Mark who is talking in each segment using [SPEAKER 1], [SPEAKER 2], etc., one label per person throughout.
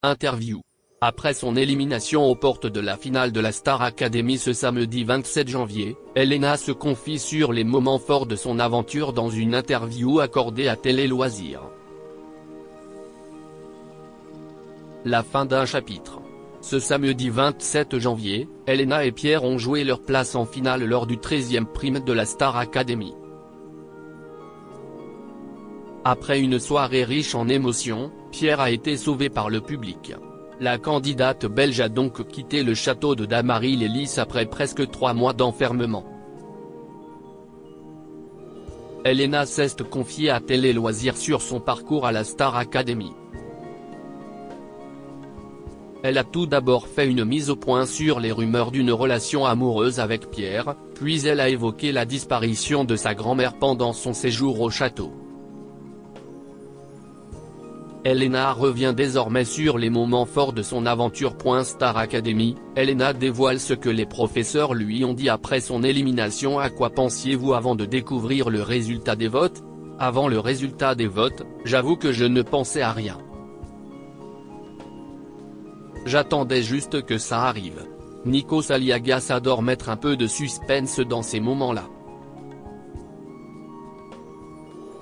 [SPEAKER 1] Interview. Après son élimination aux portes de la finale de la Star Academy ce samedi 27 janvier, Elena se confie sur les moments forts de son aventure dans une interview accordée à Télé Loisirs. La fin d'un chapitre. Ce samedi 27 janvier, Elena et Pierre ont joué leur place en finale lors du 13e prime de la Star Academy. Après une soirée riche en émotions, Pierre a été sauvé par le public. La candidate belge a donc quitté le château de Damary-les-Lys après presque 3 mois d'enfermement. Elena s'est confiée à Télé Loisirs sur son parcours à la Star Academy. Elle a tout d'abord fait une mise au point sur les rumeurs d'une relation amoureuse avec Pierre, puis elle a évoqué la disparition de sa grand-mère pendant son séjour au château. Elena revient désormais sur les moments forts de son aventure. Star Academy, Elena dévoile ce que les professeurs lui ont dit après son élimination. À quoi pensiez-vous avant de découvrir le résultat des votes? Avant le résultat des votes, j'avoue que je ne pensais à rien. J'attendais juste que ça arrive. Nikos Aliagas adore mettre un peu de suspense dans ces moments-là.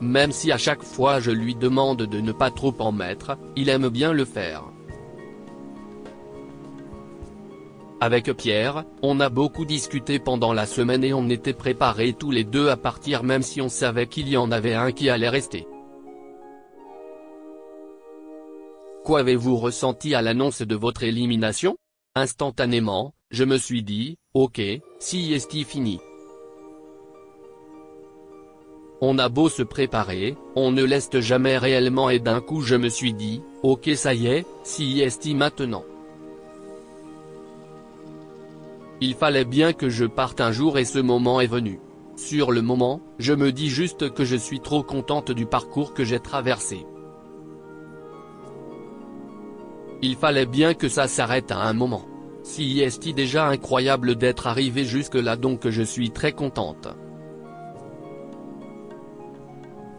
[SPEAKER 1] Même si à chaque fois je lui demande de ne pas trop en mettre, il aime bien le faire. Avec Pierre, on a beaucoup discuté pendant la semaine et on était préparés tous les deux à partir même si on savait qu'il y en avait un qui allait rester. Qu'avez-vous ressenti à l'annonce de votre élimination? Instantanément, je me suis dit, ok, si est fini. On a beau se préparer, on ne laisse jamais réellement et d'un coup je me suis dit, ok ça y est, si est maintenant. Il fallait bien que je parte un jour et ce moment est venu. Sur le moment, je me dis juste que je suis trop contente du parcours que j'ai traversé. Il fallait bien que ça s'arrête à un moment. Si est déjà incroyable d'être arrivé jusque là donc je suis très contente.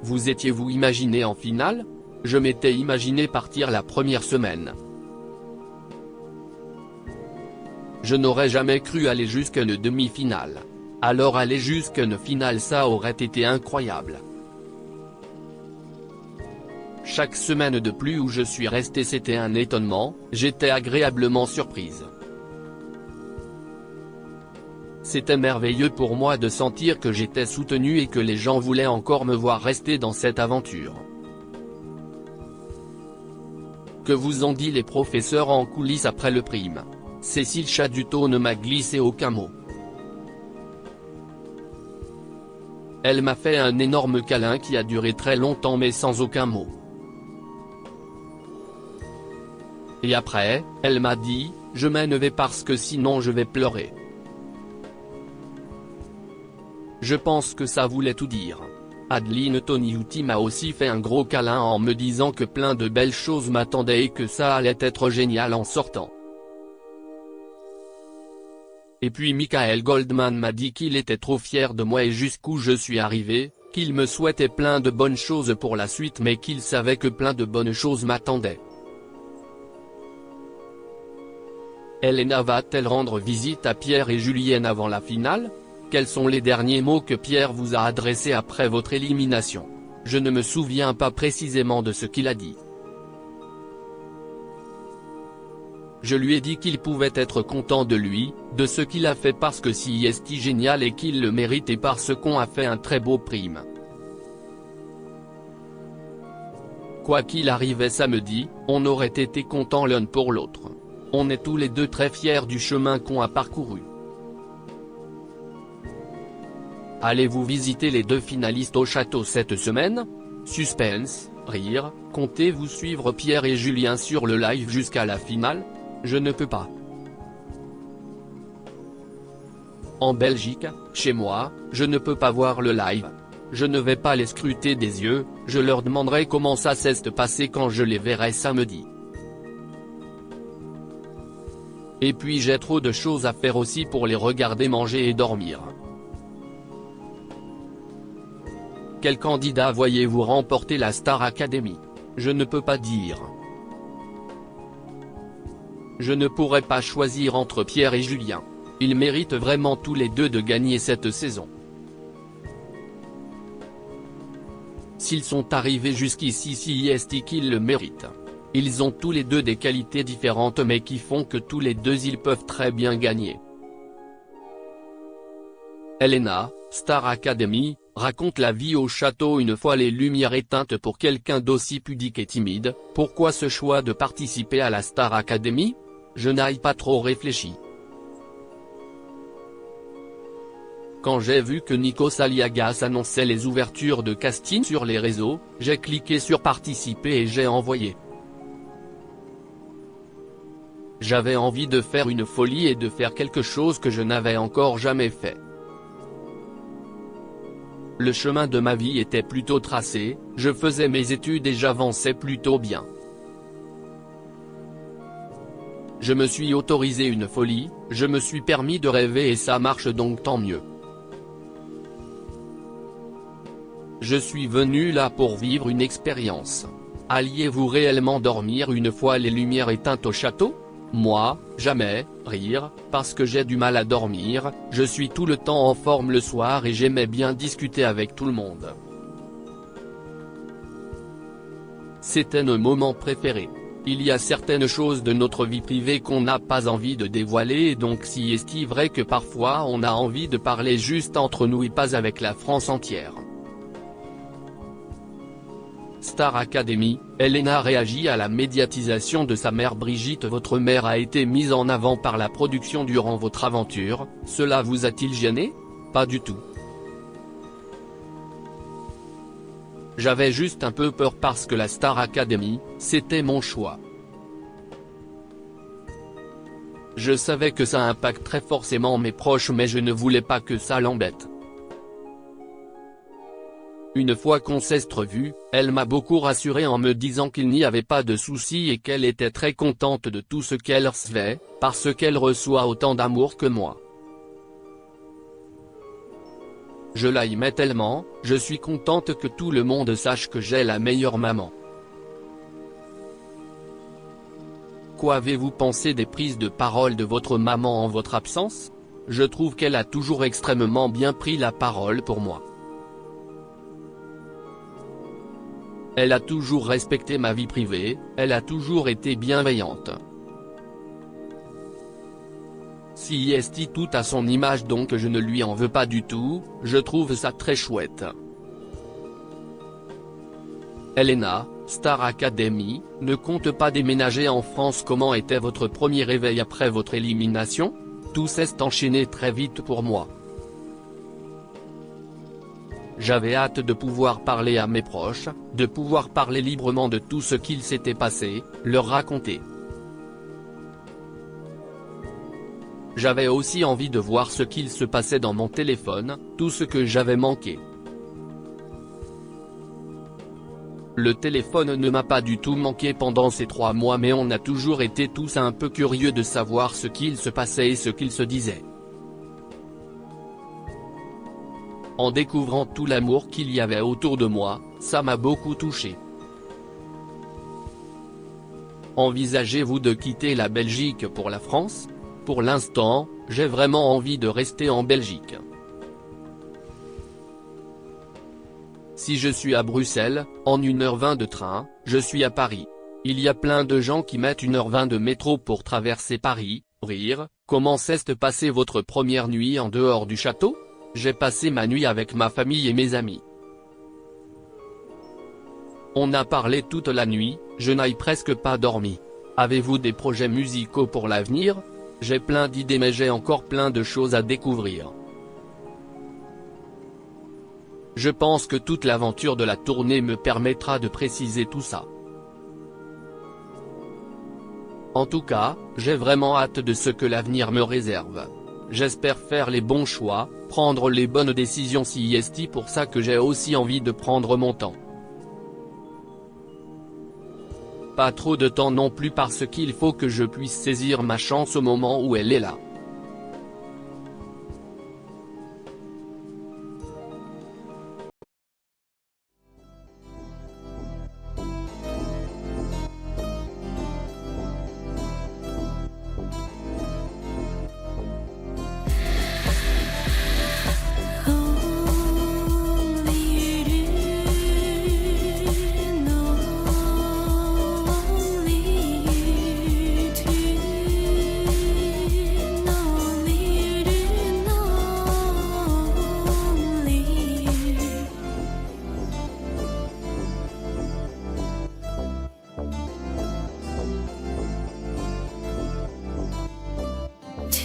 [SPEAKER 1] Vous étiez-vous imaginé en finale? Je m'étais imaginé partir la première semaine. Je n'aurais jamais cru aller jusqu'à une demi-finale. Alors aller jusqu'à une finale ça aurait été incroyable. Chaque semaine de plus où je suis resté c'était un étonnement, j'étais agréablement surprise. C'était merveilleux pour moi de sentir que j'étais soutenu et que les gens voulaient encore me voir rester dans cette aventure. Que vous ont dit les professeurs en coulisses après le prime? Cécile Chaduto ne m'a glissé aucun mot. Elle m'a fait un énorme câlin qui a duré très longtemps mais sans aucun mot. Et après, elle m'a dit, je m'en vais parce que sinon je vais pleurer. Je pense que ça voulait tout dire. Adeline Toniuti m'a aussi fait un gros câlin en me disant que plein de belles choses m'attendaient et que ça allait être génial en sortant. Et puis Michael Goldman m'a dit qu'il était trop fier de moi et jusqu'où je suis arrivé, qu'il me souhaitait plein de bonnes choses pour la suite mais qu'il savait que plein de bonnes choses m'attendaient. Elena va-t-elle rendre visite à Pierre et Julienne avant la finale? Quels sont les derniers mots que Pierre vous a adressés après votre élimination? Je ne me souviens pas précisément de ce qu'il a dit. Je lui ai dit qu'il pouvait être content de lui, de ce qu'il a fait parce que si est génial et qu'il le mérite et parce qu'on a fait un très beau prime. Quoi qu'il arrivait samedi, on aurait été contents l'un pour l'autre. On est tous les deux très fiers du chemin qu'on a parcouru. Allez-vous visiter les deux finalistes au château cette semaine? Suspense, rire, comptez-vous suivre Pierre et Julien sur le live jusqu'à la finale? Je ne peux pas. En Belgique, chez moi, je ne peux pas voir le live. Je ne vais pas les scruter des yeux, je leur demanderai comment ça s'est passé quand je les verrai samedi. Et puis j'ai trop de choses à faire aussi pour les regarder manger et dormir. Quel candidat voyez-vous remporter la Star Academy? Je ne peux pas dire. Je ne pourrais pas choisir entre Pierre et Julien. Ils méritent vraiment tous les deux de gagner cette saison. S'ils sont arrivés jusqu'ici, c'est qu'ils le méritent. Ils ont tous les deux des qualités différentes mais qui font que tous les deux ils peuvent très bien gagner. Elena, Star Academy, raconte la vie au château une fois les lumières éteintes. Pour quelqu'un d'aussi pudique et timide, pourquoi ce choix de participer à la Star Academy? Je n'ai pas trop réfléchi. Quand j'ai vu que Nikos Aliagas annonçait les ouvertures de casting sur les réseaux, j'ai cliqué sur participer et j'ai envoyé. J'avais envie de faire une folie et de faire quelque chose que je n'avais encore jamais fait. Le chemin de ma vie était plutôt tracé, je faisais mes études et j'avançais plutôt bien. Je me suis autorisé une folie, je me suis permis de rêver et ça marche donc tant mieux. Je suis venu là pour vivre une expérience. Alliez-vous réellement dormir une fois les lumières éteintes au château? Moi, jamais, rire, parce que j'ai du mal à dormir, je suis tout le temps en forme le soir et j'aimais bien discuter avec tout le monde. C'était nos moments préférés. Il y a certaines choses de notre vie privée qu'on n'a pas envie de dévoiler et donc si est-il vrai que parfois on a envie de parler juste entre nous et pas avec la France entière. Star Academy, Elena réagit à la médiatisation de sa mère Brigitte. Votre mère a été mise en avant par la production durant votre aventure, cela vous a-t-il gêné? Pas du tout. J'avais juste un peu peur parce que la Star Academy, c'était mon choix. Je savais que ça impacterait forcément mes proches mais je ne voulais pas que ça l'embête. Une fois qu'on s'est revus, elle m'a beaucoup rassuré en me disant qu'il n'y avait pas de soucis et qu'elle était très contente de tout ce qu'elle recevait, parce qu'elle reçoit autant d'amour que moi. Je l'aimais tellement, je suis contente que tout le monde sache que j'ai la meilleure maman. Qu'avez-vous pensé des prises de parole de votre maman en votre absence? Je trouve qu'elle a toujours extrêmement bien pris la parole pour moi. Elle a toujours respecté ma vie privée, elle a toujours été bienveillante. Si est tout à son image donc je ne lui en veux pas du tout, je trouve ça très chouette. Elena, Star Academy, ne compte pas déménager en France. Comment était votre premier réveil après votre élimination? Tout s'est enchaîné très vite pour moi. J'avais hâte de pouvoir parler à mes proches, de pouvoir parler librement de tout ce qu'il s'était passé, leur raconter. J'avais aussi envie de voir ce qu'il se passait dans mon téléphone, tout ce que j'avais manqué. Le téléphone ne m'a pas du tout manqué pendant ces 3 mois mais on a toujours été tous un peu curieux de savoir ce qu'il se passait et ce qu'il se disait. En découvrant tout l'amour qu'il y avait autour de moi, ça m'a beaucoup touché. Envisagez-vous de quitter la Belgique pour la France? Pour l'instant, j'ai vraiment envie de rester en Belgique. Si je suis à Bruxelles, en 1h20 de train, je suis à Paris. Il y a plein de gens qui mettent 1h20 de métro pour traverser Paris, rire. Comment s'est passée votre première nuit en dehors du château? J'ai passé ma nuit avec ma famille et mes amis. On a parlé toute la nuit, je n'ai presque pas dormi. Avez-vous des projets musicaux pour l'avenir? J'ai plein d'idées mais j'ai encore plein de choses à découvrir. Je pense que toute l'aventure de la tournée me permettra de préciser tout ça. En tout cas, j'ai vraiment hâte de ce que l'avenir me réserve. J'espère faire les bons choix, prendre les bonnes décisions. C'est pour ça que j'ai aussi envie de prendre mon temps. Pas trop de temps non plus parce qu'il faut que je puisse saisir ma chance au moment où elle est là.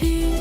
[SPEAKER 2] Actu.